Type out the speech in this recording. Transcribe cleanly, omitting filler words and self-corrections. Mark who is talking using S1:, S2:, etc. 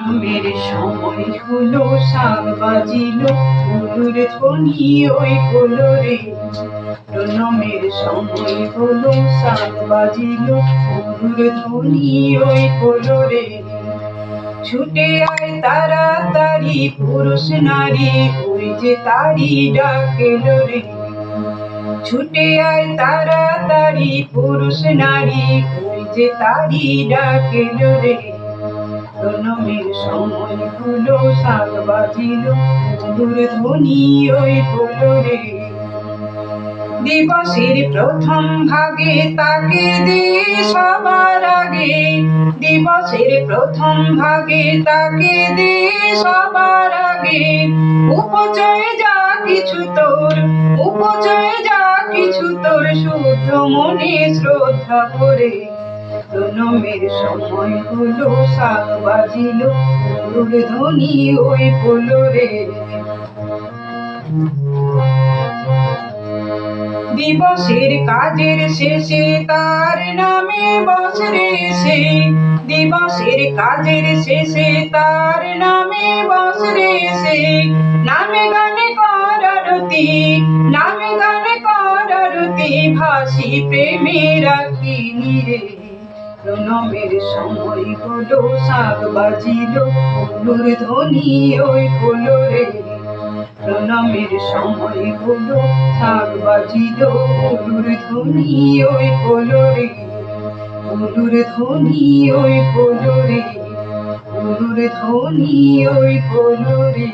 S1: প্রণমের সময় হলো, শাক বাজিল, ফুলুর ধ্বনি ওই কোলরে। প্রণমের সময় হলো, শাক বাজিল, ফুলুর ধ্বনি ওই কোলরে। ছুটে আয় তাড়াতাড়ি পুরুষ নারী, ওই যে তারি ডাক এলো রে। ছুটে আয় তাড়াতাড়ি পুরুষ নারী, ওই যে তারি ডাক এলো রে। প্রণমের সময় হলো, শাক বাজিল, ফুলুর ধ্বনি ওই কোলরে। দিবসের প্রথম ভাগে তাকে দে সবার আগে, দিবসের প্রথম ভাগে তাকে দে সবার আগে। উপচয়ে যা কিছু তোর, উপচয়ে যা কিছু তোর, শুদ্ধ মনে শ্রদ্ধা করে। প্রণমের সময় হলো, শাক বাজিল, ফুলুর ধ্বনি ওই কোলরে। দিবসের কাজের শেষে তার নামে বসরে সে, দিবসের কাজের শেষে তার নামে বসরে সে। নামে গানে কর আরতি, নামে গানে কর আরতি, ভাসি প্রেমে রাখি নিরে। প্রণমের সময় হলো, শাক বাজিল, ফুলুর ধ্বনি ওই কোলরে। প্রণমের সময় হলো, শাক বাজিল, ফুলুর ধ্বনি ওই কোলরে। ফুলুর ধ্বনি ওই কোলরে, ফুলুর ধ্বনি ওই কোলরে।